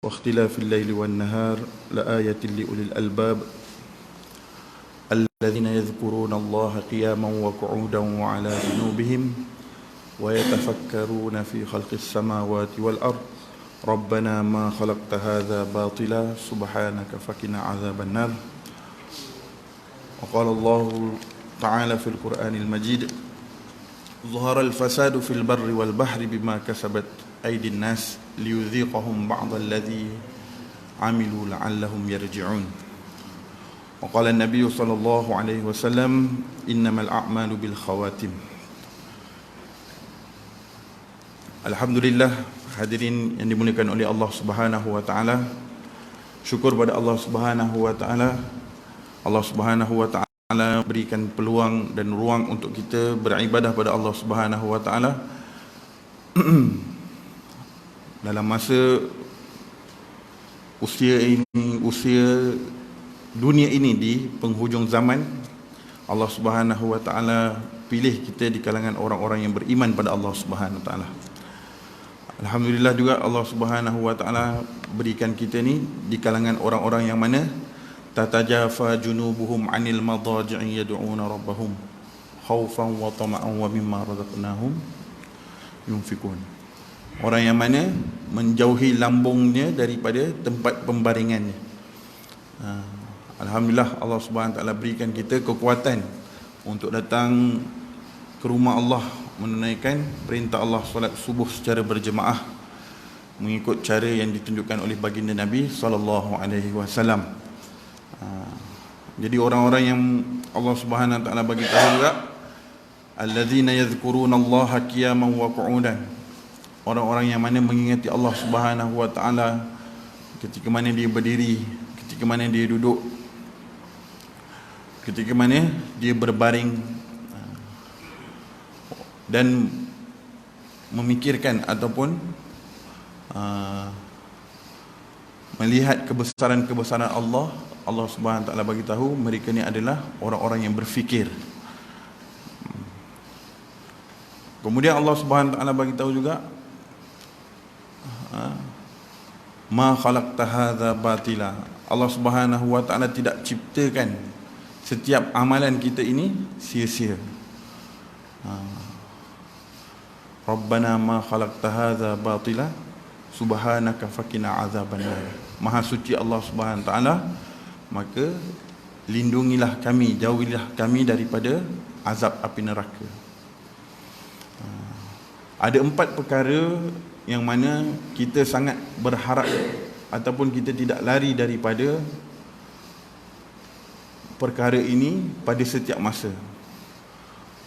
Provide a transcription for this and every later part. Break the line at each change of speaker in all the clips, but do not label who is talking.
واختلاف الليل والنهار لآية لأولي الألباب الذين يذكرون الله قياما وقعودا وعلى جنوبهم ويتفكرون في خلق السماوات والأرض ربنا ما خلقت هذا باطلا سبحانك فقنا عذاب النار. وقال الله تعالى في القرآن المجيد ظهر الفساد في البر والبحر بما كسبت أيدي الناس ليذيقهم بعض الذي عملوا لعلهم يرجعون. وقال النبي صلى الله عليه وسلم إنما الأعمال بالخواتم. Alhamdulillah, hadirin yang dimuliakan oleh Allah Subhanahu wa taala. Syukur pada Allah Subhanahu wa taala. Allah Subhanahu wa taala berikan peluang dan ruang untuk kita beribadah pada Allah Subhanahu wa taala dalam masa usia dunia ini di penghujung zaman. Allah Subhanahu wa taala pilih kita di kalangan orang-orang yang beriman pada Allah Subhanahu wa taala. Alhamdulillah juga Allah Subhanahu wa taala berikan kita ni di kalangan orang-orang yang mana tatajafa junubuhum 'anil madaji'i yad'una rabbahum khaufan wa tama'an wa mimma razaqnahum yunfikun. Orang yang mana menjauhi lambungnya daripada tempat pembaringannya. Alhamdulillah Allah Subhanahu wa taala berikan kita kekuatan untuk datang ke rumah Allah, menunaikan perintah Allah solat subuh secara berjemaah mengikut cara yang ditunjukkan oleh baginda Nabi sallallahu alaihi wasallam. Jadi orang-orang yang Allah Subhanahu wa taala bagi tahu juga allazina yadhkuruna Allaha qiyaman wa qu'udan. Orang-orang yang mana mengingati Allah Subhanahu wa taala ketika mana dia berdiri, ketika mana dia duduk, ketika mana dia berbaring, dan memikirkan ataupun melihat kebesaran-kebesaran Allah. Allah Subhanahu wa taala bagi tahu mereka ni adalah orang-orang yang berfikir. Kemudian Allah Subhanahu wa taala bagi tahu juga ma khalaqta hadza batila. Allah Subhanahu wa taala tidak ciptakan setiap amalan kita ini sia-sia. Rabbana ma khalaqta hadza batila subhanaka faqina azabannar. Maha suci Allah Subhanahu wa taala, maka lindungilah kami, jauhilah kami daripada azab api neraka. Ada 4 perkara yang mana kita sangat berharap ataupun kita tidak lari daripada perkara ini pada setiap masa.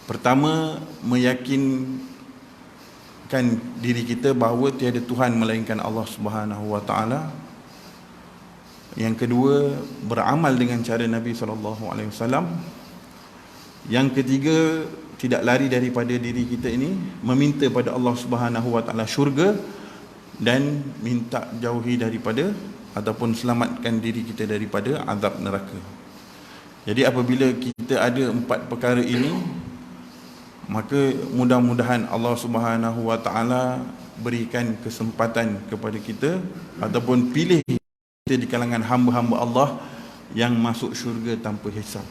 Pertama, meyakinkan diri kita bahawa tiada Tuhan melainkan Allah Subhanahu wa taala. Yang kedua, beramal dengan cara Nabi sallallahu alaihi wasallam. Yang ketiga, tidak lari daripada diri kita ini, meminta pada Allah Subhanahu wa taala syurga dan minta jauhi daripada ataupun selamatkan diri kita daripada azab neraka. Jadi apabila kita ada 4 perkara ini, maka mudah-mudahan Allah Subhanahu wa taala berikan kesempatan kepada kita ataupun pilih kita di kalangan hamba-hamba Allah yang masuk syurga tanpa hisab.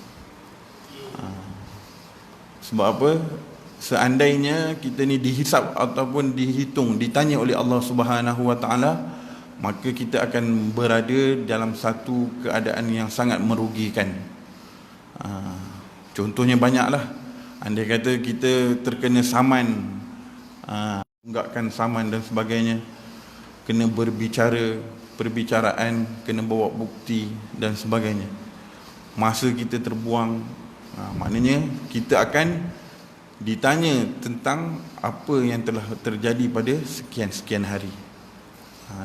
Sebab apa? Seandainya kita ni dihisab ataupun dihitung, ditanya oleh Allah Subhanahu wa taala, maka kita akan berada dalam satu keadaan yang sangat merugikan. Contohnya banyaklah. Andai kata kita terkena saman, tunggakkan saman dan sebagainya, kena berbicara, perbicaraan, kena bawa bukti dan sebagainya, masa kita terbuang. Maknanya kita akan ditanya tentang apa yang telah terjadi pada sekian-sekian hari.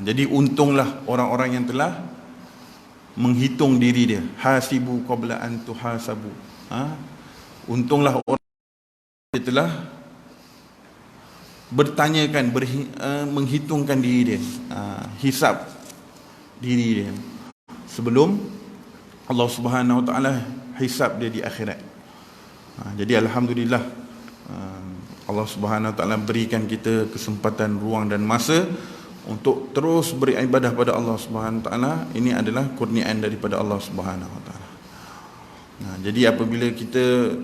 Jadi untunglah orang-orang yang telah menghitung diri dia. Hasibu qabla an tuhasabu. Untunglah orang yang telah bertanyakan, menghitungkan diri dia, hisab diri dia sebelum Allah Subhanahu wa taala hisab dia di akhirat. Jadi alhamdulillah Allah Subhanahu wa taala berikan kita kesempatan, ruang dan masa untuk terus beribadah pada Allah Subhanahu Wa Taala, ini adalah kurniaan daripada Allah Subhanahu Wa Taala. Nah, jadi apabila kita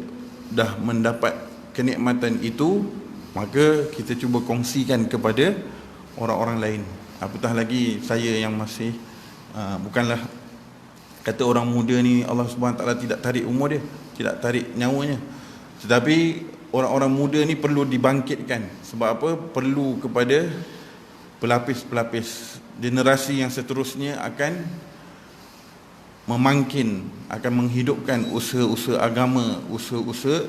dah mendapat kenikmatan itu, maka kita cuba kongsikan kepada orang-orang lain. Apatah lagi saya yang masih bukanlah kata orang muda ni Allah Subhanahu Wa Taala tidak tarik umur dia, tidak tarik nyawanya. Tetapi orang-orang muda ni perlu dibangkitkan. Sebab apa? Perlu kepada pelapis-pelapis. Generasi yang seterusnya akan memangkin, akan menghidupkan usaha-usaha agama, usaha-usaha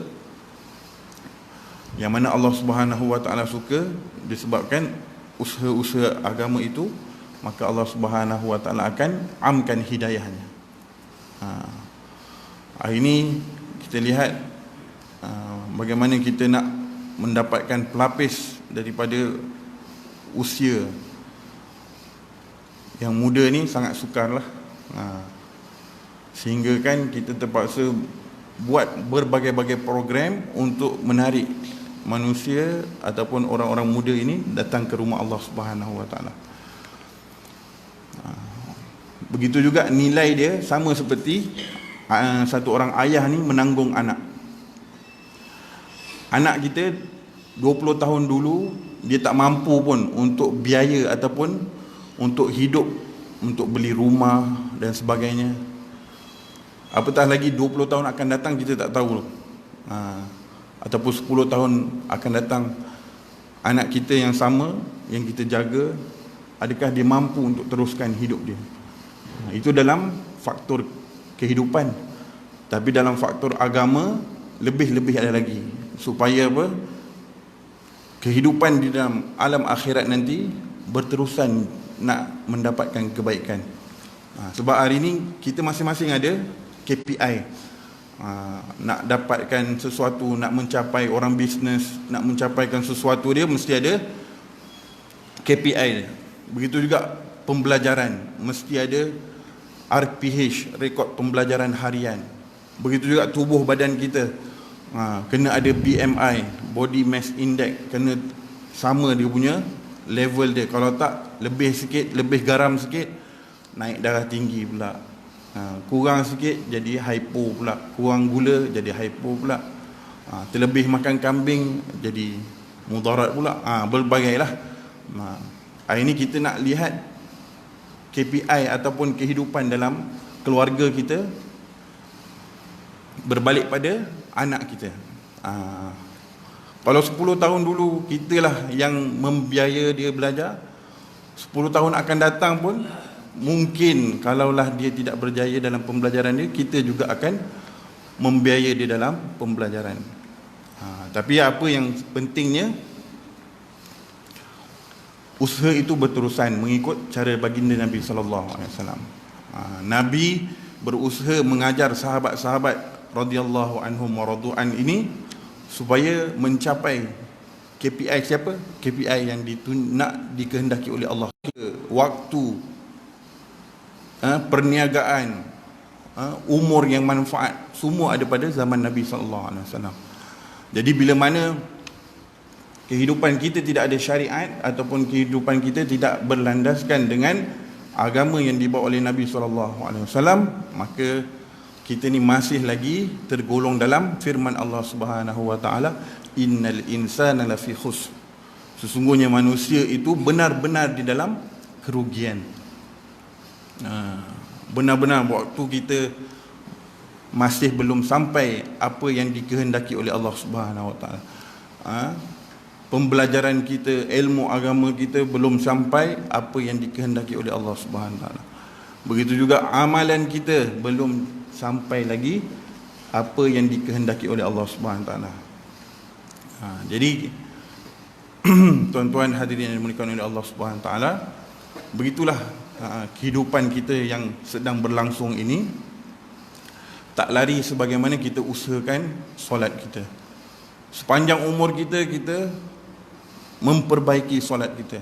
yang mana Allah Subhanahu Wa Taala suka. Disebabkan usaha-usaha agama itu, maka Allah Subhanahu Wa Taala akan amkan hidayahnya. Hari ini kita lihat bagaimana kita nak mendapatkan pelapis daripada usia yang muda ni sangat sukarlah. Sehingga kan kita terpaksa buat berbagai-bagai program untuk menarik manusia ataupun orang-orang muda ini datang ke rumah Allah Subhanahu Wa Taala. Begitu juga nilai dia sama seperti satu orang ayah ni menanggung anak. Anak kita 20 tahun dulu dia tak mampu pun untuk biaya ataupun untuk hidup, untuk beli rumah dan sebagainya. Apatah lagi 20 tahun akan datang kita tak tahu. Ataupun 10 tahun akan datang, anak kita yang sama yang kita jaga, adakah dia mampu untuk teruskan hidup dia? Itu dalam faktor kehidupan. Tapi dalam faktor agama lebih-lebih ada lagi, supaya apa? Kehidupan di dalam alam akhirat nanti berterusan nak mendapatkan kebaikan. Sebab hari ini kita masing-masing ada KPI. Nak dapatkan sesuatu, nak mencapai, orang bisnes nak mencapaikan sesuatu, dia mesti ada KPI dia. Begitu juga pembelajaran, mesti ada RPH, rekod pembelajaran harian. Begitu juga tubuh badan kita, kena ada BMI, Body Mass Index, kena sama dia punya level dia. Kalau tak, lebih sikit, lebih garam sikit, naik darah tinggi pula. Kurang sikit jadi hypo pula, kurang gula jadi hypo pula. Terlebih makan kambing jadi mudarat pula. Berbagailah. Hari ini kita nak lihat KPI ataupun kehidupan dalam keluarga kita berbalik pada anak kita. Kalau 10 tahun dulu kitalah yang membiaya dia belajar, 10 tahun akan datang pun mungkin kalaulah dia tidak berjaya dalam pembelajaran dia, kita juga akan membiaya dia dalam pembelajaran. Tapi apa yang pentingnya, usaha itu berterusan mengikut cara baginda Nabi sallallahu alaihi wasallam. Nabi berusaha mengajar sahabat-sahabat radhiyallahu anhum wa radu'an ini supaya mencapai KPI siapa? KPI yang nak dikehendaki oleh Allah. Waktu, perniagaan, umur yang manfaat, semua ada pada zaman Nabi sallallahu alaihi wasallam. Jadi bila mana kehidupan kita tidak ada syariat ataupun kehidupan kita tidak berlandaskan dengan agama yang dibawa oleh Nabi SAW, maka kita ni masih lagi tergolong dalam firman Allah Subhanahu Wa Taala, innal insana lafi khusr. Sesungguhnya manusia itu benar-benar di dalam kerugian. Benar-benar waktu kita masih belum sampai apa yang dikehendaki oleh Allah Subhanahu Wa Taala. Pembelajaran kita, ilmu agama kita belum sampai apa yang dikehendaki oleh Allah Subhanahu Wa Taala. Begitu juga amalan kita belum sampai lagi apa yang dikehendaki oleh Allah Subhanahu Wa Taala. Jadi tuan-tuan hadirin yang dimuliakan oleh Allah Subhanahu Wa Taala, begitulah kehidupan kita yang sedang berlangsung ini. Tak lari sebagaimana kita usahakan solat kita. Sepanjang umur kita, kita memperbaiki solat kita.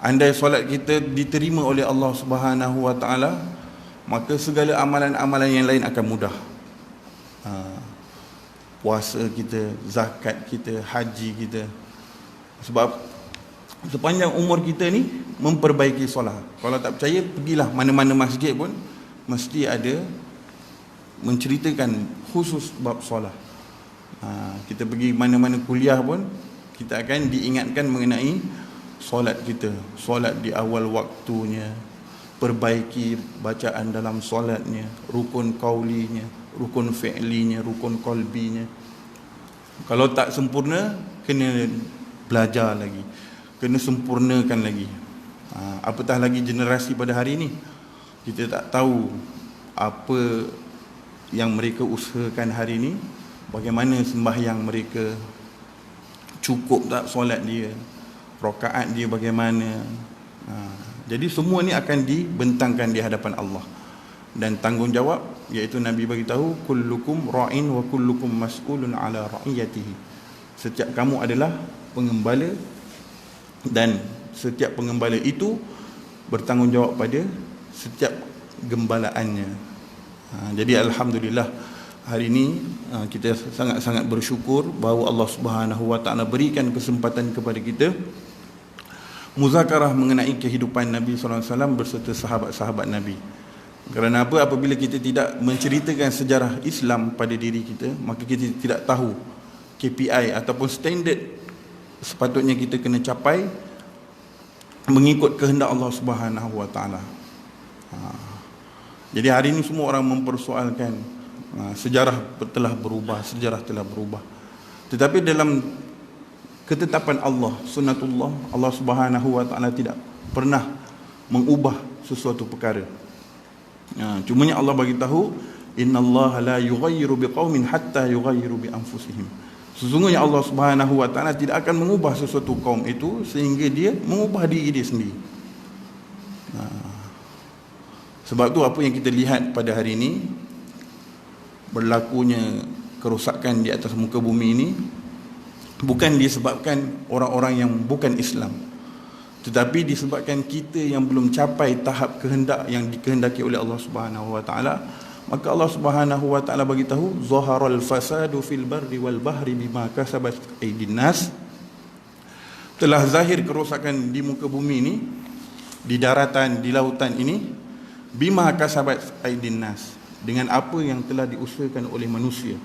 Andai solat kita diterima oleh Allah Subhanahu Wa Taala, maka segala amalan-amalan yang lain akan mudah. Puasa kita, zakat kita, haji kita. Sebab sepanjang umur kita ni memperbaiki solat. Kalau tak percaya, pergilah mana-mana masjid pun mesti ada menceritakan khusus bab solat. Kita pergi mana-mana kuliah pun kita akan diingatkan mengenai solat kita, solat di awal waktunya, perbaiki bacaan dalam solatnya, rukun qaulinya, rukun fi'linya, rukun qalbinya. Kalau tak sempurna, kena belajar lagi, kena sempurnakan lagi. Apatah lagi generasi pada hari ini, kita tak tahu apa yang mereka usahakan hari ini, bagaimana sembahyang mereka, cukup tak solat dia, rakaat dia bagaimana. Jadi semua ni akan dibentangkan di hadapan Allah, dan tanggungjawab iaitu Nabi bagi tahu kullukum ra'in wa kullukum mas'ulun ala ra'iyatihi. Setiap kamu adalah pengembala, dan setiap pengembala itu bertanggungjawab pada setiap gembalaannya. Jadi alhamdulillah hari ini kita sangat-sangat bersyukur bahawa Allah Subhanahu wa taala berikan kesempatan kepada kita muzakarah mengenai kehidupan Nabi sallallahu alaihi wasallam berserta sahabat-sahabat Nabi. Kerana apa? Apabila kita tidak menceritakan sejarah Islam pada diri kita, maka kita tidak tahu KPI ataupun standard sepatutnya kita kena capai mengikut kehendak Allah Subhanahu wa taala. Jadi hari ini semua orang mempersoalkan sejarah telah berubah, sejarah telah berubah. Tetapi dalam ketetapan Allah, sunnatullah, Allah Subhanahu wa taala tidak pernah mengubah sesuatu perkara. Cumanya Allah bagi tahu innallaha la yughayyiru biqaumin hatta yughayyiru bi anfusihim. Sesungguhnya Allah Subhanahu wa taala tidak akan mengubah sesuatu kaum itu sehingga dia mengubah diri dia sendiri. Sebab tu apa yang kita lihat pada hari ini, berlakunya kerosakan di atas muka bumi ini bukan disebabkan orang-orang yang bukan Islam, tetapi disebabkan kita yang belum capai tahap kehendak yang dikehendaki oleh Allah Subhanahu wa taala. Maka Allah Subhanahu wa taala bagi tahu zaharal fasadu fil barri wal bahri bima kasabat aydin nas. Telah zahir kerosakan di muka bumi ini, di daratan, di lautan ini, bima kasabat aydin nas, dengan apa yang telah diusahakan oleh manusia.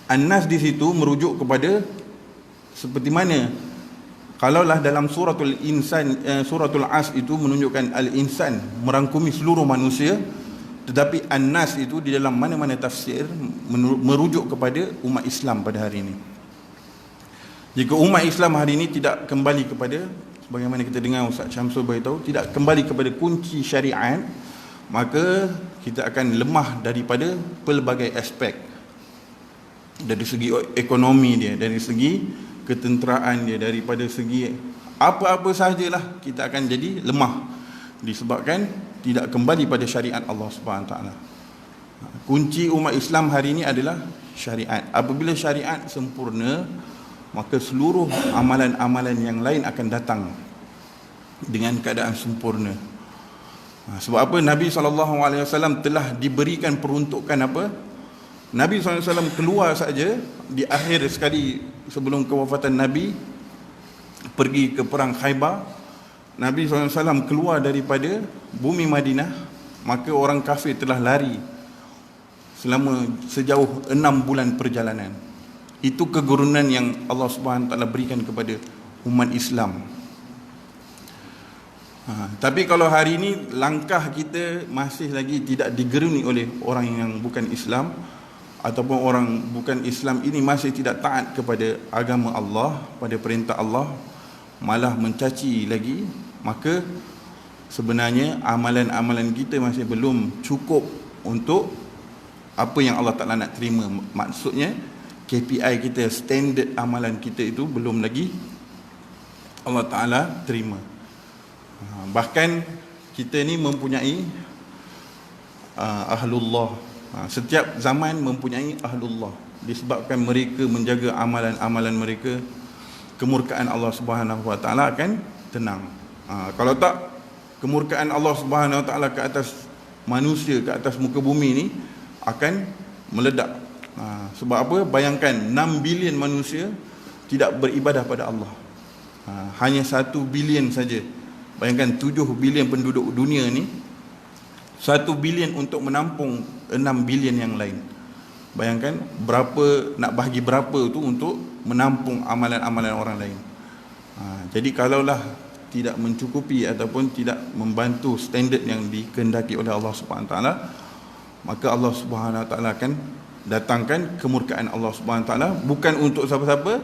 An-nas di situ merujuk kepada seperti mana kalaulah dalam suratul insan, suratul as itu menunjukkan al-insan merangkumi seluruh manusia, tetapi an-nas itu di dalam mana-mana tafsir merujuk kepada umat Islam pada hari ini. Jika umat Islam hari ini tidak kembali kepada, sebagaimana kita dengar Ustaz Syamsul beritahu, tidak kembali kepada kunci syariat, maka kita akan lemah daripada pelbagai aspek. Dari segi ekonomi dia, dari segi ketenteraan dia, daripada segi apa-apa sahajalah kita akan jadi lemah disebabkan tidak kembali pada syariat Allah Subhanahu Wa Taala. Kunci umat Islam hari ini adalah syariat. Apabila syariat sempurna, maka seluruh amalan-amalan yang lain akan datang dengan keadaan sempurna. Sebab apa? Nabi SAW telah diberikan peruntukan apa? Nabi SAW keluar saja di akhir sekali sebelum kewafatan Nabi, pergi ke perang Khaybar. Nabi SAW keluar daripada bumi Madinah, maka orang kafir telah lari selama sejauh 6 bulan perjalanan. Itu kegurunan yang Allah Subhanahu Wa Taala berikan kepada umat Islam. Tapi kalau hari ini langkah kita masih lagi tidak digeruni oleh orang yang bukan Islam, ataupun orang bukan Islam ini masih tidak taat kepada agama Allah, pada perintah Allah, malah mencaci lagi, maka sebenarnya amalan-amalan kita masih belum cukup untuk apa yang Allah Ta'ala nak terima. Maksudnya KPI kita, standard amalan kita itu belum lagi Allah Ta'ala terima. Bahkan kita ni mempunyai ahlullah. Setiap zaman mempunyai ahlullah, disebabkan mereka menjaga amalan-amalan mereka, kemurkaan Allah Subhanahu Wa Taala akan tenang. Kalau tak, kemurkaan Allah Subhanahu Wa Taala ke atas manusia, ke atas muka bumi ini akan meledak. Sebab apa? Bayangkan 6 bilion manusia tidak beribadah pada Allah. Hanya 1 bilion saja. Bayangkan 7 bilion penduduk dunia ni, 1 bilion untuk menampung 6 bilion yang lain. Bayangkan berapa, nak bahagi berapa tu untuk menampung amalan-amalan orang lain. Jadi kalaulah tidak mencukupi ataupun tidak membantu standard yang dikehendaki oleh Allah Subhanahu Wa Taala, maka Allah Subhanahu Wa Taala akan datangkan kemurkaan Allah Subhanahu Wa Taala, bukan untuk siapa-siapa,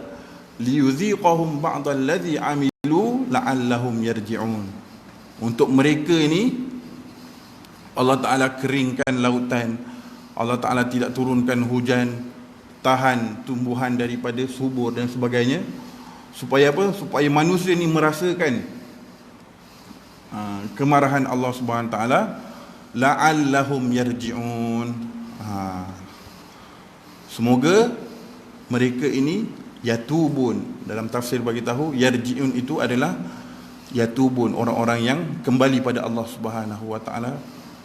liyuziqahum ba'dallazi amilu la'allahum yarji'un. Untuk mereka ini Allah Taala keringkan lautan, Allah Taala tidak turunkan hujan, tahan tumbuhan daripada subur dan sebagainya. Supaya apa? Supaya manusia ni merasakan kemarahan Allah Subhanahu Wa Taala, la'allahum yarji'un. Semoga mereka ini yatubun. Dalam tafsir bagi tahu yarji'un itu adalah yatubun, orang-orang yang kembali pada Allah Subhanahu Wa Taala,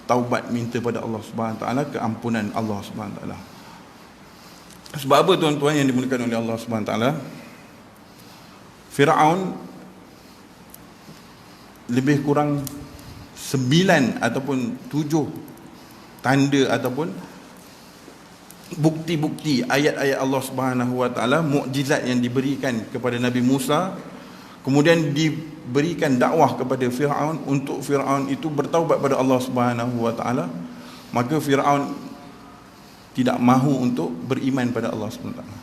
taubat minta pada Allah Subhanahu Wa Taala keampunan Allah Subhanahu Wa Taala. Sebab apa tuan-tuan yang dimuliakan oleh Allah Subhanahu Wa Taala? Firaun lebih kurang 9 ataupun 7 tanda ataupun bukti-bukti ayat-ayat Allah Subhanahu Wa Taala, mukjizat yang diberikan kepada Nabi Musa, kemudian diberikan dakwah kepada Firaun untuk Firaun itu bertaubat pada Allah Subhanahu Wa Taala. Maka Firaun tidak mahu untuk beriman pada Allah Subhanahu Wa Taala.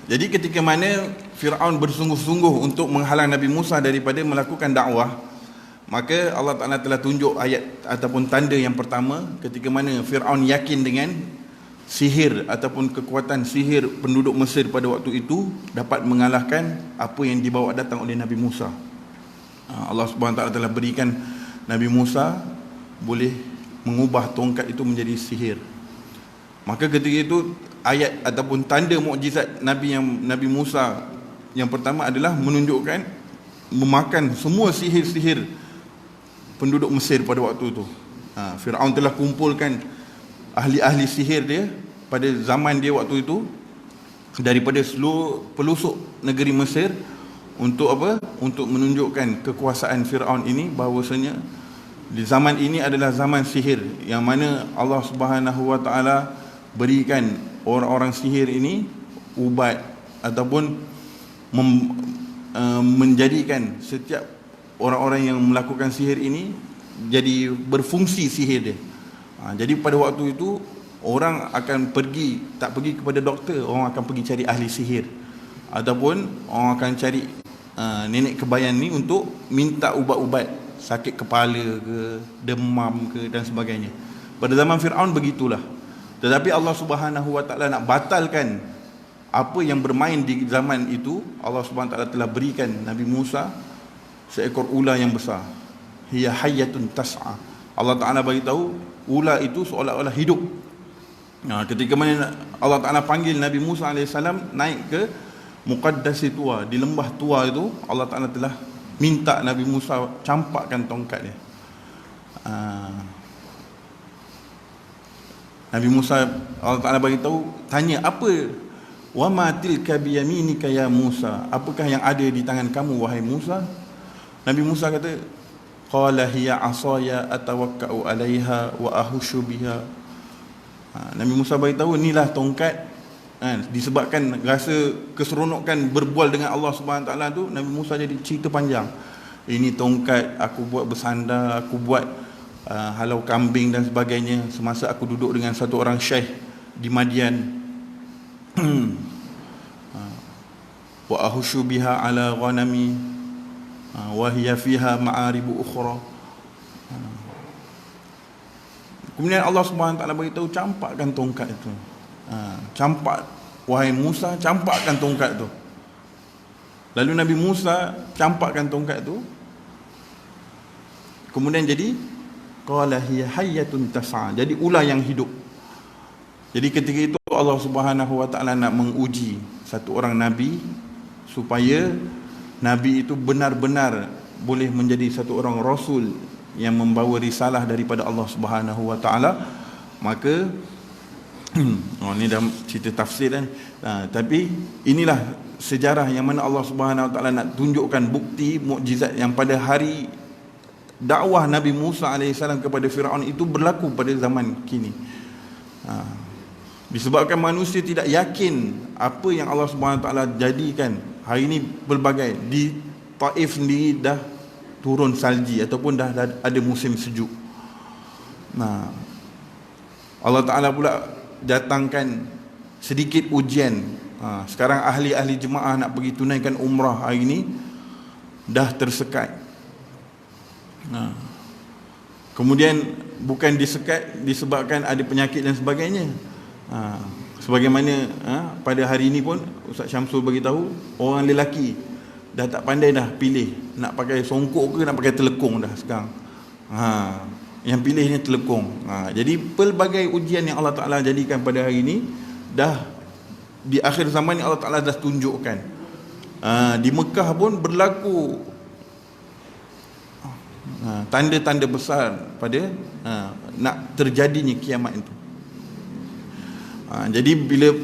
Jadi ketika mana Firaun bersungguh-sungguh untuk menghalang Nabi Musa daripada melakukan dakwah, maka Allah Ta'ala telah tunjuk ayat ataupun tanda yang pertama, ketika mana Firaun yakin dengan sihir ataupun kekuatan sihir penduduk Mesir pada waktu itu dapat mengalahkan apa yang dibawa datang oleh Nabi Musa. Allah Subhanahu Wa Ta'ala telah berikan Nabi Musa boleh mengubah tongkat itu menjadi sihir. Maka ketika itu ayat ataupun tanda mukjizat Nabi Musa yang pertama adalah menunjukkan memakan semua sihir-sihir penduduk Mesir pada waktu itu. Firaun telah kumpulkan ahli-ahli sihir dia pada zaman dia waktu itu daripada seluruh pelosok negeri Mesir. Untuk apa? Untuk menunjukkan kekuasaan Firaun ini, bahawasanya di zaman ini adalah zaman sihir, yang mana Allah Subhanahu Wa Taala berikan orang-orang sihir ini ubat ataupun menjadikan setiap orang-orang yang melakukan sihir ini jadi berfungsi sihir dia. Jadi pada waktu itu orang akan tak pergi kepada doktor, orang akan pergi cari ahli sihir, ataupun orang akan cari nenek kebayan ni untuk minta ubat-ubat sakit kepala ke, demam ke dan sebagainya. Pada zaman Firaun begitulah. Tetapi Allah Subhanahu Wa Taala nak batalkan apa yang bermain di zaman itu. Allah Subhanahu Wa Taala telah berikan Nabi Musa seekor ular yang besar. Hiya hayyatun tas'a. Allah Taala bagi tahu ular itu seolah-olah hidup. Ketika mana Allah Taala panggil Nabi Musa alaihissalam naik ke Muqaddasi Tua, di lembah Tua itu, Allah Taala telah minta Nabi Musa campakkan tongkat dia. Nabi Musa, Allah Ta'ala bagi tahu, tanya apa? Wa ma tilka biyaminika ya Musa? Apakah yang ada di tangan kamu wahai Musa? Nabi Musa kata, qala hiya asaya atawakka'u 'alaiha wa ahushu biha. Nabi Musa bagi tahu, inilah tongkat. Disebabkan rasa keseronokan berbual dengan Allah Subhanahu Taala tu, Nabi Musa jadi cerita panjang. Ini tongkat aku buat bersandar, aku buat halau kambing dan sebagainya semasa aku duduk dengan satu orang syekh di Madian. Wa ahushu biha ala ghanami wa hiya fiha ma'aribu ukhra. Kemudian Allah Subhanahu Taala beritahu, campakkan tongkat itu. Campak wahai Musa, campakkan tongkat itu. Lalu Nabi Musa campakkan tongkat itu. Kemudian jadi qala hiya hayyatun tas'a, jadi ular yang hidup. Jadi ketika itu Allah Subhanahu Wa Taala nak menguji satu orang nabi supaya Nabi itu benar-benar boleh menjadi satu orang rasul yang membawa risalah daripada Allah Subhanahu wa taala, maka ini dah cerita tafsir kan. Tapi inilah sejarah yang mana Allah Subhanahu wa taala nak tunjukkan bukti mukjizat yang pada hari dakwah Nabi Musa alaihissalam kepada Firaun itu berlaku pada zaman kini. Disebabkan manusia tidak yakin apa yang Allah Subhanahu wa taala jadikan. Hari ini pelbagai di Taif sendiri dah turun salji ataupun dah ada musim sejuk. Allah Ta'ala pula datangkan sedikit ujian. Sekarang ahli-ahli jemaah nak pergi tunaikan umrah hari ini dah tersekat. Kemudian bukan disekat disebabkan ada penyakit dan sebagainya. Sebagaimana pada hari ini pun Ustaz Syamsul bagi tahu, orang lelaki dah tak pandai dah pilih nak pakai songkok ke nak pakai telekung dah sekarang. Yang pilihnya telekung. Jadi pelbagai ujian yang Allah Ta'ala jadikan pada hari ini dah di akhir zaman ni Allah Ta'ala dah tunjukkan. Di Mekah pun berlaku tanda-tanda besar pada nak terjadinya kiamat itu. Jadi bila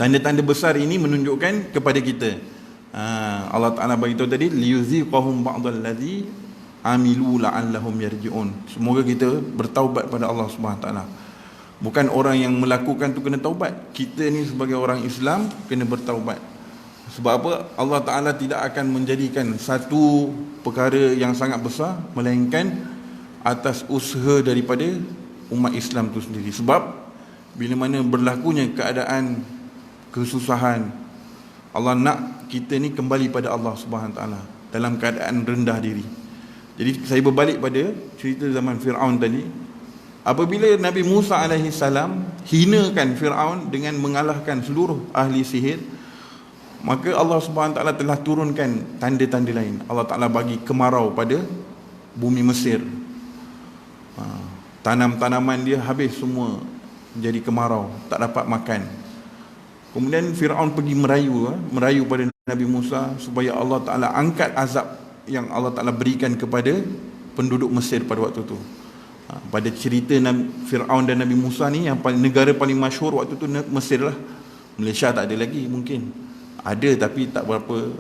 tanda-tanda besar ini menunjukkan kepada kita, Allah Ta'ala beritahu tadi, liyuziqahum ba'dallazi amilu la'allahum yarji'un. Semoga kita bertaubat pada Allah Subhanahu Wa Ta'ala. Bukan orang yang melakukan tu kena taubat, kita ni sebagai orang Islam kena bertaubat. Sebab apa? Allah Ta'ala tidak akan menjadikan satu perkara yang sangat besar melainkan atas usaha daripada umat Islam tu sendiri. Sebab bila mana berlakunya keadaan kesusahan, Allah nak kita ni kembali pada Allah Subhanahu Wa Ta'ala dalam keadaan rendah diri. Jadi saya berbalik pada cerita zaman Fir'aun tadi. Apabila Nabi Musa alaihissalam hinakan Fir'aun dengan mengalahkan seluruh ahli sihir, maka Allah Subhanahu Wa Ta'ala telah turunkan tanda-tanda lain. Allah Ta'ala bagi kemarau pada bumi Mesir. Tanam-tanaman dia habis semua, jadi kemarau, tak dapat makan. Kemudian Fir'aun pergi merayu pada Nabi Musa supaya Allah Ta'ala angkat azab yang Allah Ta'ala berikan kepada penduduk Mesir pada waktu tu. Pada cerita Fir'aun dan Nabi Musa ni, yang negara paling masyhur waktu tu Mesir lah. Malaysia tak ada lagi, mungkin ada tapi tak berapa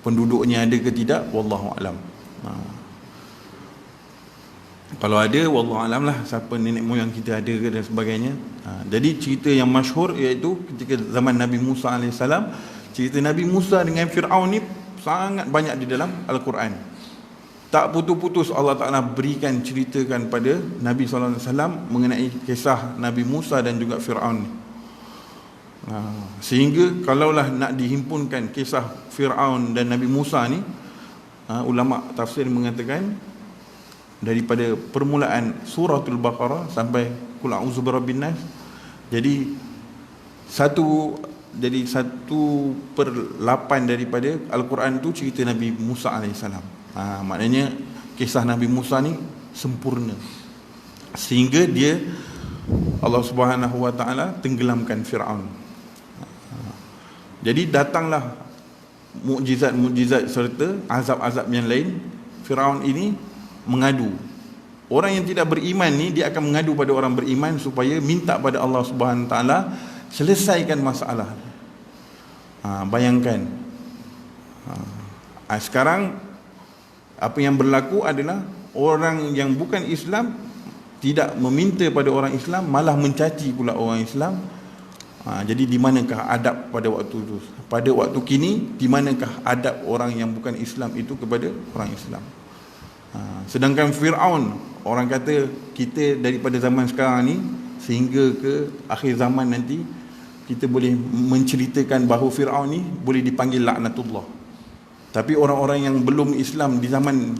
penduduknya ada ke tidak, wallahu alam. Kalau ada, wallahu alam lah, siapa nenek moyang kita ada ke dan sebagainya. Jadi cerita yang masyhur iaitu ketika zaman Nabi Musa AS, cerita Nabi Musa dengan Fir'aun ni sangat banyak di dalam Al-Quran. Tak putus-putus Allah Ta'ala berikan ceritakan pada Nabi SAW mengenai kisah Nabi Musa dan juga Fir'aun ni. Sehingga kalaulah nak dihimpunkan kisah Fir'aun dan Nabi Musa ni, ulama tafsir mengatakan daripada permulaan suratul Baqarah sampai Qul a'udzu birabbin nas, jadi 1/8 daripada Al-Quran tu cerita Nabi Musa alaihissalam. Maknanya kisah Nabi Musa ni sempurna sehingga dia Allah Subhanahu Wa Ta'ala tenggelamkan Fir'aun. Jadi datanglah mukjizat-mukjizat serta azab-azab yang lain. Fir'aun ini mengadu. Orang yang tidak beriman ni dia akan mengadu pada orang beriman supaya minta pada Allah Subhanahu Wa Ta'ala selesaikan masalah. Bayangkan. Sekarang apa yang berlaku adalah orang yang bukan Islam tidak meminta pada orang Islam, malah mencaci pula orang Islam. Jadi di manakah adab pada waktu itu? Pada waktu kini, di manakah adab orang yang bukan Islam itu kepada orang Islam? Sedangkan Fir'aun, orang kata kita daripada zaman sekarang ni sehingga ke akhir zaman nanti, kita boleh menceritakan bahawa Fir'aun ni boleh dipanggil laknatullah. Tapi orang-orang yang belum Islam di zaman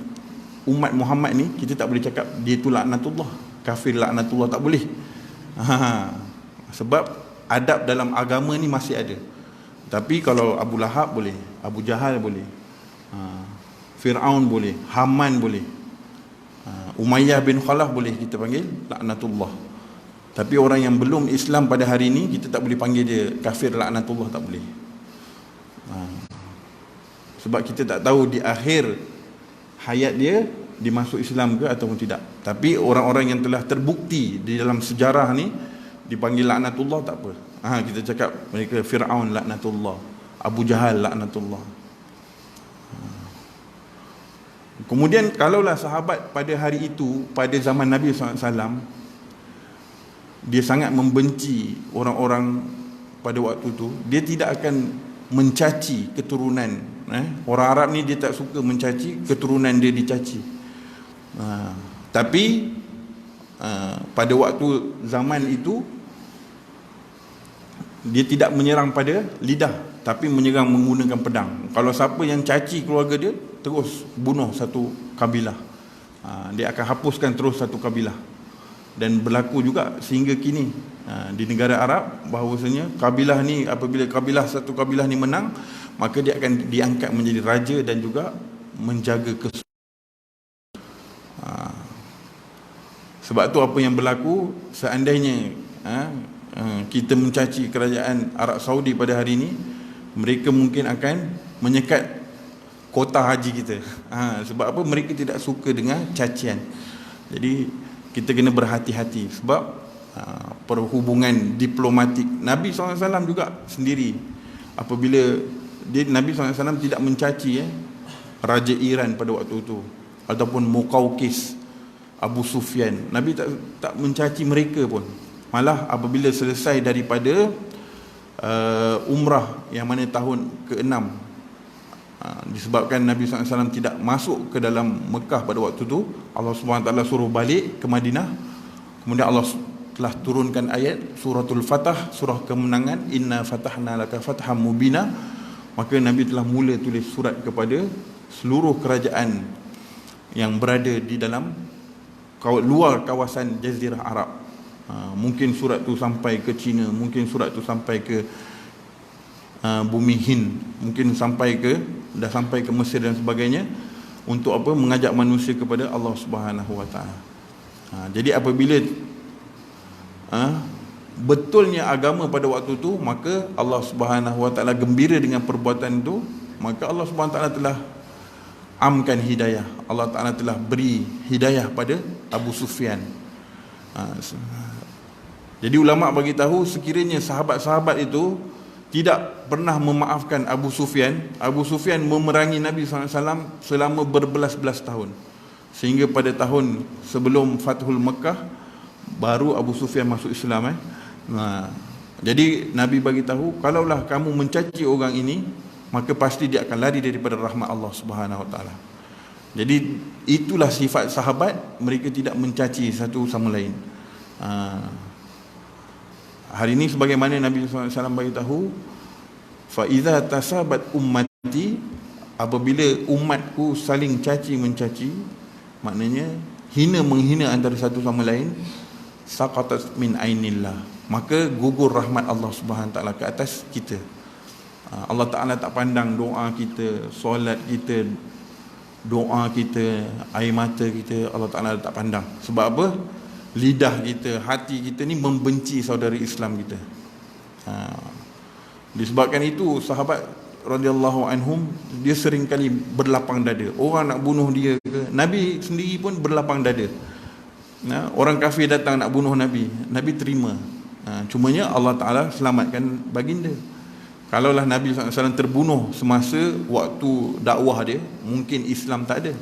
umat Muhammad ni, kita tak boleh cakap dia tu laknatullah, kafir laknatullah, tak boleh. Sebab adab dalam agama ni masih ada. Tapi kalau Abu Lahab boleh, Abu Jahal boleh, Fir'aun boleh, Haman boleh, Umayyah bin Khalaf boleh kita panggil laknatullah. Tapi orang yang belum Islam pada hari ini, kita tak boleh panggil dia kafir laknatullah, tak boleh. Sebab kita tak tahu di akhir hayat dia dimasuk Islam ke ataupun tidak. Tapi orang-orang yang telah terbukti di dalam sejarah ni dipanggil laknatullah, tak apa. Kita cakap mereka Fir'aun laknatullah, Abu Jahal laknatullah. Kemudian kalaulah sahabat pada hari itu, pada zaman Nabi SAW, dia sangat membenci orang-orang pada waktu itu, dia tidak akan mencaci keturunan. Orang Arab ni dia tak suka mencaci keturunan dia, dicaci. Tapi pada waktu zaman itu dia tidak menyerang pada lidah, tapi menyerang menggunakan pedang. Kalau siapa yang caci keluarga dia, terus bunuh satu kabilah. Dia akan hapuskan terus satu kabilah. Dan berlaku juga sehingga kini di negara Arab, bahawasanya kabilah ni, apabila satu kabilah ni menang, maka dia akan diangkat menjadi raja dan juga menjaga sebab tu apa yang berlaku, seandainya kita mencaci kerajaan Arab Saudi pada hari ini, mereka mungkin akan menyekat kota haji kita. Sebab apa? Mereka tidak suka dengan cacian. Jadi kita kena berhati-hati, sebab perhubungan diplomatik Nabi SAW juga sendiri, apabila Nabi SAW tidak mencaci Raja Iran pada waktu itu, ataupun Muqawqis, Abu Sufyan, Nabi tak mencaci mereka pun. Malah apabila selesai daripada umrah yang mana tahun ke-6, disebabkan Nabi SAW tidak masuk ke dalam Mekah pada waktu itu, Allah SWT suruh balik ke Madinah. Kemudian Allah telah turunkan ayat suratul Fatah, surah kemenangan, inna fatahna laka fatham mubina. Maka Nabi telah mula tulis surat kepada seluruh kerajaan yang berada di dalam luar kawasan Jazirah Arab. Mungkin surat tu sampai ke China, mungkin surat tu sampai ke bumi Hind, mungkin dah sampai ke Mesir dan sebagainya. Untuk apa? Mengajak manusia kepada Allah Subhanahu Wa Taala. Jadi apabila betulnya agama pada waktu itu, maka Allah Subhanahu Wa Taala gembira dengan perbuatan itu, maka Allah Subhanahu Wa Taala telah amkan hidayah. Allah Ta'ala telah beri hidayah pada Abu Sufyan. Jadi ulama' bagi tahu, sekiranya sahabat-sahabat itu tidak pernah memaafkan Abu Sufyan, Abu Sufyan memerangi Nabi SAW selama berbelas-belas tahun, sehingga pada tahun sebelum Fathul Mekah baru Abu Sufyan masuk Islam. Jadi Nabi bagi tahu, kalaulah kamu mencaci orang ini, maka pasti dia akan lari daripada rahmat Allah Subhanahu Wa Taala. Jadi itulah sifat sahabat, mereka tidak mencaci satu sama lain. Hari ini sebagaimana Nabi SAW bagi tahu, fa iza tasabat ummati, apabila umatku saling caci mencaci, maknanya hina menghina antara satu sama lain, saqatat min ainillah, maka gugur rahmat Allah Subhanahu Wa Taala ke atas kita. Allah Ta'ala tak pandang doa kita, solat kita, doa kita, air mata kita, Allah Ta'ala tak pandang. Sebab apa? Lidah kita, hati kita ni membenci saudara Islam kita. Disebabkan itu sahabat radhiyallahu anhum, dia sering kali berlapang dada. Orang nak bunuh dia ke, Nabi sendiri pun berlapang dada. Orang kafir datang nak bunuh Nabi, Nabi terima. Cumanya Allah Ta'ala selamatkan baginda. Kalaulah Nabi SAW terbunuh semasa waktu dakwah dia, mungkin Islam tak ada.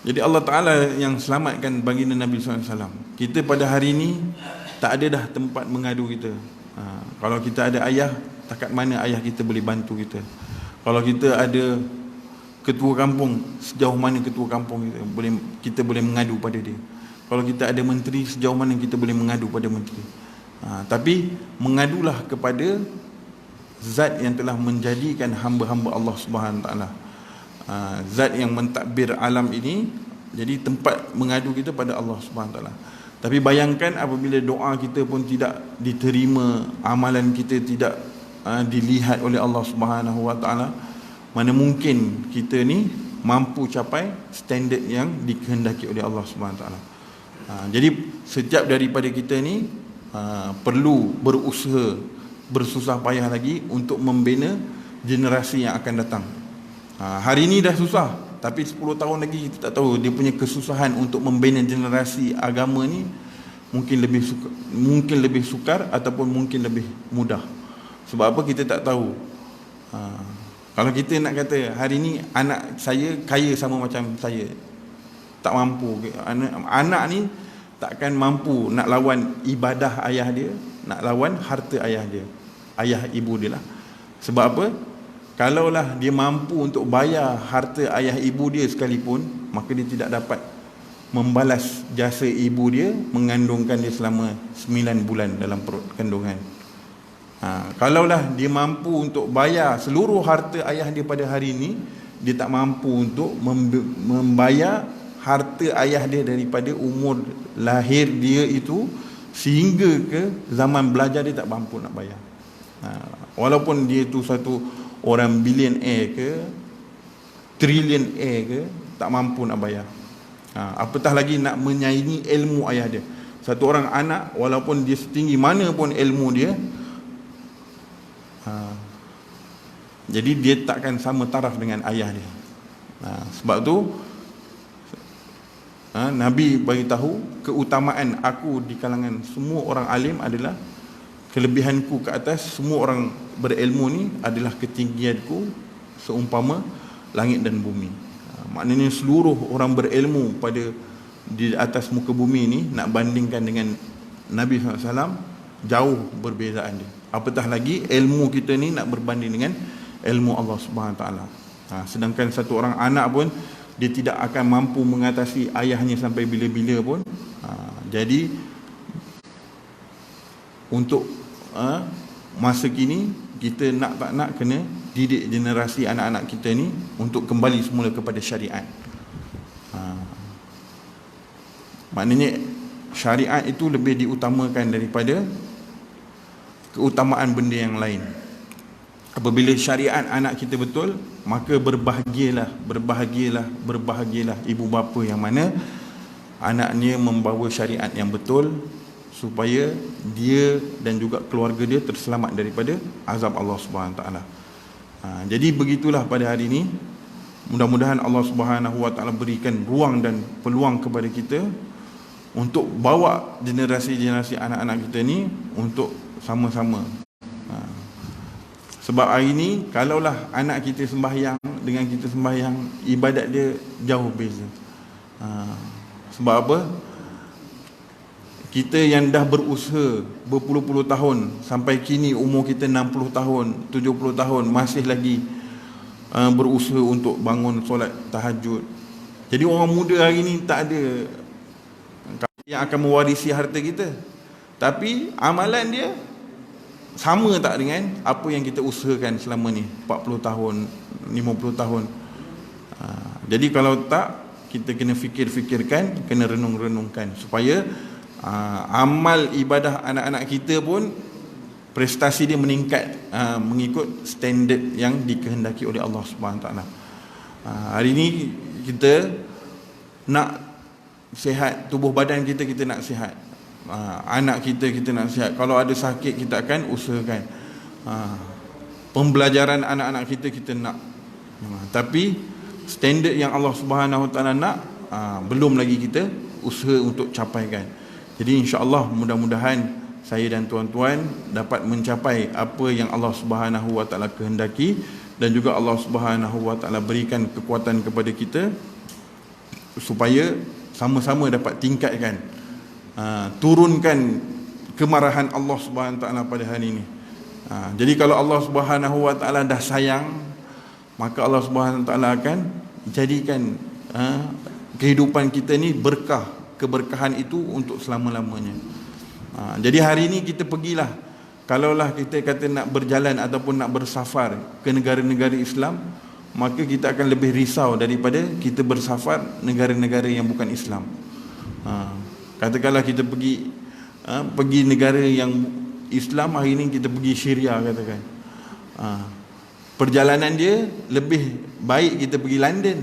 Jadi Allah Ta'ala yang selamatkan baginda Nabi SAW. Kita pada hari ini tak ada dah tempat mengadu kita. Kalau kita ada ayah, takat mana ayah kita boleh bantu kita. Kalau kita ada ketua kampung, sejauh mana ketua kampung kita boleh mengadu pada dia. Kalau kita ada menteri, sejauh mana kita boleh mengadu pada menteri. Tapi mengadulah kepada zat yang telah menjadikan hamba-hamba Allah Subhanahu Wa Taala, zat yang mentadbir alam ini. Jadi tempat mengadu kita pada Allah Subhanahu Wa Taala. Tapi bayangkan apabila doa kita pun tidak diterima, amalan kita tidak dilihat oleh Allah Subhanahu Wa Taala, mana mungkin kita ni mampu capai standard yang dikehendaki oleh Allah Subhanahu Wa Taala. Jadi setiap daripada kita ni perlu berusaha bersusah payah lagi untuk membina generasi yang akan datang. Hari ini dah susah, tapi 10 tahun lagi kita tak tahu dia punya kesusahan untuk membina generasi agama ni mungkin lebih sukar ataupun mungkin lebih mudah. Sebab apa kita tak tahu. Kalau kita nak kata hari ni anak saya kaya sama macam saya, tak mampu. Anak ni takkan mampu nak lawan ibadah ayah dia, nak lawan harta ayah dia, ayah ibu dia lah. Sebab apa? Kalaulah dia mampu untuk bayar harta ayah ibu dia sekalipun, maka dia tidak dapat membalas jasa ibu dia mengandungkan dia selama 9 bulan dalam perut kandungan. Kalaulah dia mampu untuk bayar seluruh harta ayah dia pada hari ini, dia tak mampu untuk membayar harta ayah dia daripada umur lahir dia itu sehingga ke zaman belajar, dia tak mampu nak bayar. Walaupun dia itu satu orang billionaire ke trillionaire ke, tak mampu nak bayar. Apatah lagi nak menyaingi ilmu ayah dia. Satu orang anak walaupun dia setinggi mana pun ilmu dia, jadi dia takkan sama taraf dengan ayah dia. Sebab tu Nabi bagi tahu keutamaan aku di kalangan semua orang alim adalah kelebihanku ke atas semua orang berilmu ni adalah ketinggianku seumpama langit dan bumi. Maknanya seluruh orang berilmu di atas muka bumi ni nak bandingkan dengan Nabi SAW, jauh perbezaan dia. Apatah lagi ilmu kita ni nak berbanding dengan ilmu Allah Subhanahu Wa Taala. Sedangkan satu orang anak pun dia tidak akan mampu mengatasi ayahnya sampai bila-bila pun. Jadi untuk masa kini kita nak tak nak kena didik generasi anak-anak kita ni untuk kembali semula kepada syariat. Maknanya syariat itu lebih diutamakan daripada keutamaan benda yang lain. Apabila syariat anak kita betul, maka berbahagialah ibu bapa yang mana anaknya membawa syariat yang betul, supaya dia dan juga keluarga dia terselamat daripada azab Allah Subhanahu Wa Taala. Jadi begitulah pada hari ini. Mudah-mudahan Allah Subhanahu Wa Taala berikan ruang dan peluang kepada kita untuk bawa generasi-generasi anak-anak kita ni untuk sama-sama. Sebab hari ini kalaulah anak kita sembahyang dengan kita sembahyang, ibadat dia jauh beza. Sebab apa? Kita yang dah berusaha berpuluh-puluh tahun, sampai kini umur kita 60 tahun, 70 tahun, masih lagi berusaha untuk bangun solat tahajud. Jadi orang muda hari ni tak ada yang akan mewarisi harta kita, tapi amalan dia sama tak dengan apa yang kita usahakan selama ni 40 tahun, 50 tahun. Jadi kalau tak, kita kena fikir-fikirkan, kena renung-renungkan supaya amal ibadah anak-anak kita pun prestasi dia meningkat mengikut standard yang dikehendaki oleh Allah Subhanahu Wa Taala. Hari ini kita nak sihat, tubuh badan kita nak sihat, anak kita nak sihat. Kalau ada sakit kita akan usahakan. Pembelajaran anak-anak kita nak. Tapi standard yang Allah Subhanahu Wa Taala nak belum lagi kita usaha untuk capaikan. Jadi insya-Allah mudah-mudahan saya dan tuan-tuan dapat mencapai apa yang Allah Subhanahu Wa Taala kehendaki, dan juga Allah Subhanahu Wa Taala berikan kekuatan kepada kita supaya sama-sama dapat tingkatkan, turunkan kemarahan Allah Subhanahu Wa Taala pada hari ini. Jadi kalau Allah Subhanahu Wa Taala dah sayang, maka Allah Subhanahu Wa Taala akan jadikan kehidupan kita ni berkah, keberkahan itu untuk selama-lamanya. Jadi hari ini kita pergilah, kalaulah kita kata nak berjalan ataupun nak bersafar ke negara-negara Islam, maka kita akan lebih risau daripada kita bersafar negara-negara yang bukan Islam. Katakanlah kita pergi negara yang Islam, hari ini kita pergi Syria katakan. Perjalanan dia lebih baik kita pergi London,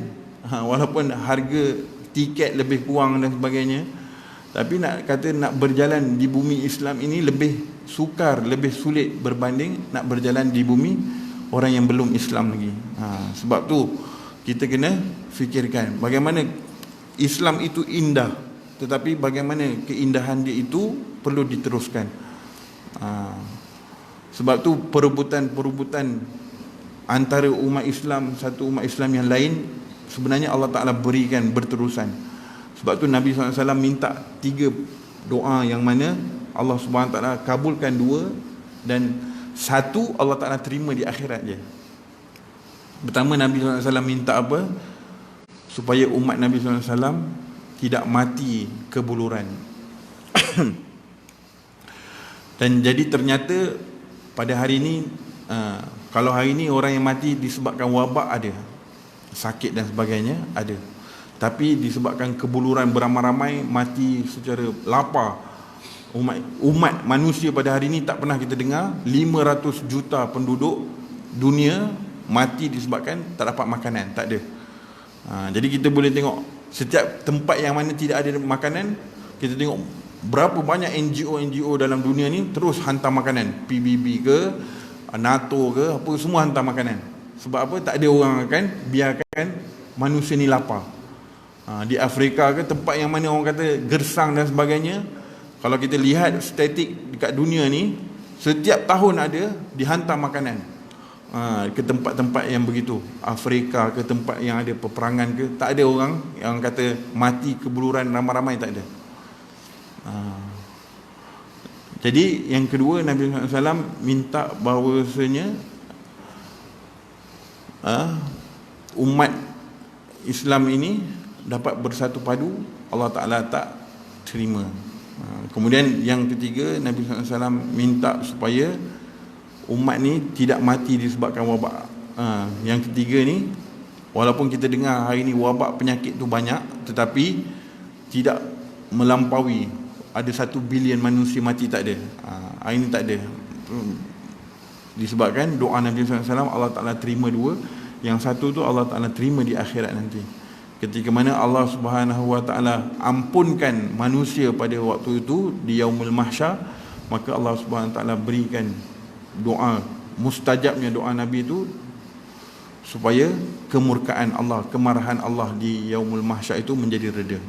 walaupun harga tiket lebih kurang dan sebagainya. Tapi nak kata nak berjalan di bumi Islam ini lebih sukar, lebih sulit berbanding nak berjalan di bumi orang yang belum Islam lagi. Sebab tu kita kena fikirkan bagaimana Islam itu indah, tetapi bagaimana keindahan dia itu perlu diteruskan. Sebab tu perebutan antara umat Islam satu umat Islam yang lain, sebenarnya Allah Ta'ala berikan berterusan. Sebab tu Nabi SAW minta 3 doa yang mana Allah Subhanahu Wa Ta'ala kabulkan 2 dan 1 Allah Ta'ala terima di akhirat je. Pertama, Nabi SAW minta apa? Supaya umat Nabi SAW tidak mati kebuluran. Dan jadi ternyata pada hari ini, kalau hari ini orang yang mati disebabkan wabak ada, sakit dan sebagainya ada, tapi disebabkan kebuluran beramai-ramai, mati secara lapar. Umat manusia pada hari ini tak pernah kita dengar 500 juta penduduk dunia mati disebabkan tak dapat makanan, tak ada. Jadi kita boleh tengok setiap tempat yang mana tidak ada makanan, kita tengok berapa banyak NGO dalam dunia ni terus hantar makanan, PBB ke, NATO ke, apa semua hantar makanan. Sebab apa? Tak ada orang akan biarkan manusia ni lapar. Di Afrika ke, tempat yang mana orang kata gersang dan sebagainya, kalau kita lihat statik dekat dunia ni, setiap tahun ada dihantar makanan ke tempat-tempat yang begitu. Afrika ke, tempat yang ada peperangan ke, tak ada orang yang kata mati kebuluran ramai-ramai, tak ada. Jadi yang kedua, Nabi SAW minta bahawasanya umat Islam ini dapat bersatu padu, Allah Ta'ala tak terima. Kemudian yang ketiga, Nabi SAW minta supaya umat ni tidak mati disebabkan wabak. Yang ketiga ni, walaupun kita dengar hari ni wabak penyakit tu banyak, tetapi tidak melampaui ada 1 bilion manusia mati, tak ada. Hari ni tak ada. Disebabkan doa Nabi SAW, Allah Ta'ala terima 2. Yang satu tu Allah Ta'ala terima di akhirat nanti, ketika mana Allah Subhanahu Wa Ta'ala ampunkan manusia pada waktu itu di Yaumul Mahsyar, maka Allah Subhanahu Wa Ta'ala berikan doa, mustajabnya doa Nabi itu, supaya kemurkaan Allah, kemarahan Allah di Yaumul Mahsyar itu menjadi reda.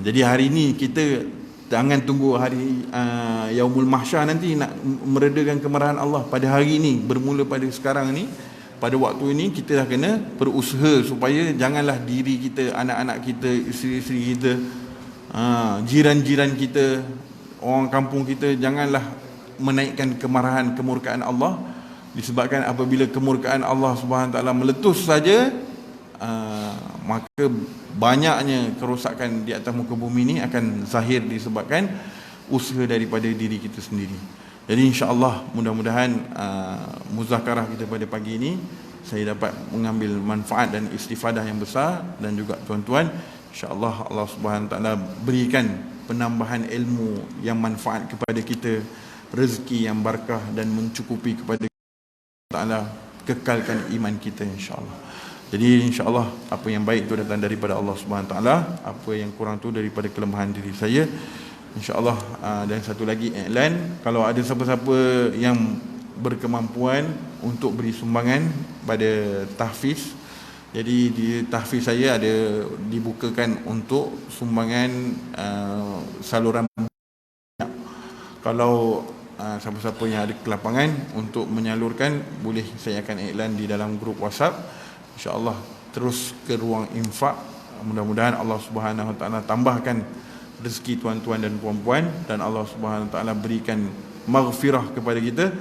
Jadi hari ini kita jangan tunggu hari Yaumul Mahsyar nanti nak meredakan kemarahan Allah. Pada hari ini, bermula pada sekarang ni, pada waktu ini kita dah kena berusaha supaya janganlah diri kita, anak-anak kita, isteri-isteri kita, jiran-jiran kita, orang kampung kita, janganlah menaikkan kemarahan, kemurkaan Allah. Disebabkan apabila kemurkaan Allah Subhanahu Taala meletus saja, maka banyaknya kerosakan di atas muka bumi ini akan zahir disebabkan usaha daripada diri kita sendiri. Jadi insya-Allah mudah-mudahan muzakarah kita pada pagi ini saya dapat mengambil manfaat dan istifadah yang besar, dan juga tuan-tuan, insya-Allah Allah Subhanahu Taala berikan penambahan ilmu yang manfaat kepada kita, rezeki yang barakah dan mencukupi kepada Taala, kekalkan iman kita insya-Allah. Jadi insya-Allah apa yang baik itu datang daripada Allah Subhanahu Taala, apa yang kurang tu daripada kelemahan diri saya. InsyaAllah. Dan satu lagi iklan, kalau ada siapa-siapa yang berkemampuan untuk beri sumbangan pada tahfiz, jadi di tahfiz saya ada dibukakan untuk sumbangan saluran. Kalau siapa-siapa yang ada kelapangan untuk menyalurkan, boleh saya akan iklan di dalam grup WhatsApp. InsyaAllah terus ke ruang infak. Mudah-mudahan Allah Subhanahu Wa Taala tambahkan rezeki tuan-tuan dan puan-puan, dan Allah Subhanahu Wa Taala berikan maghfirah kepada kita.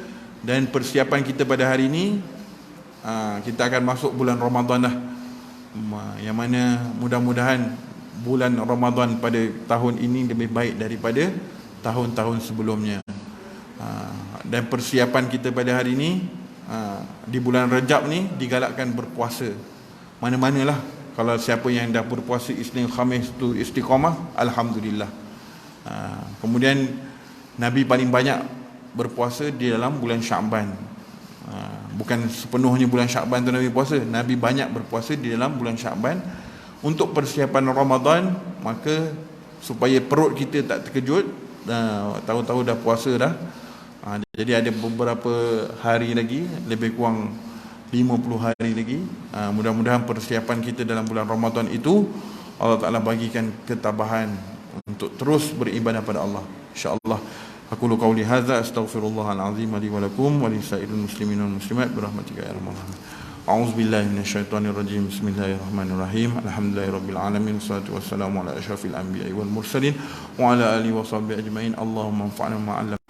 Dan persiapan kita pada hari ini, kita akan masuk bulan Ramadan dah, yang mana mudah-mudahan bulan Ramadan pada tahun ini lebih baik daripada tahun-tahun sebelumnya. Dan persiapan kita pada hari ini, di bulan Rajab ni digalakkan berpuasa. Mana-manalah, kalau siapa yang dah berpuasa Isnin Khamis tu istiqamah, alhamdulillah. Kemudian Nabi paling banyak berpuasa di dalam bulan Syaban. Bukan sepenuhnya bulan Syaban tu Nabi puasa, Nabi banyak berpuasa di dalam bulan Syaban untuk persiapan Ramadan. Maka supaya perut kita tak terkejut, tahu-tahu dah puasa dah, Jadi ada beberapa hari lagi, lebih kurang 50 hari lagi. Mudah-mudahan persiapan kita dalam bulan Ramadan itu Allah Ta'ala bagikan ketabahan untuk terus beribadah pada Allah, insya-Allah. Aku lu qauli hadza astaghfirullahal azim li wa lakum wa lisairil muslimin wal muslimat birahmatika ya arhamar rahimin. A'udzubillahi minasyaitonir rajim. Bismillahirrahmanirrahim. Alhamdulillahirabbil alamin. Wassalatu wassalamu ala asyrafil anbiya'i wal mursalin wa ala alihi wa sahbihi ajmain. Allahumma anfa'na ma 'allamtana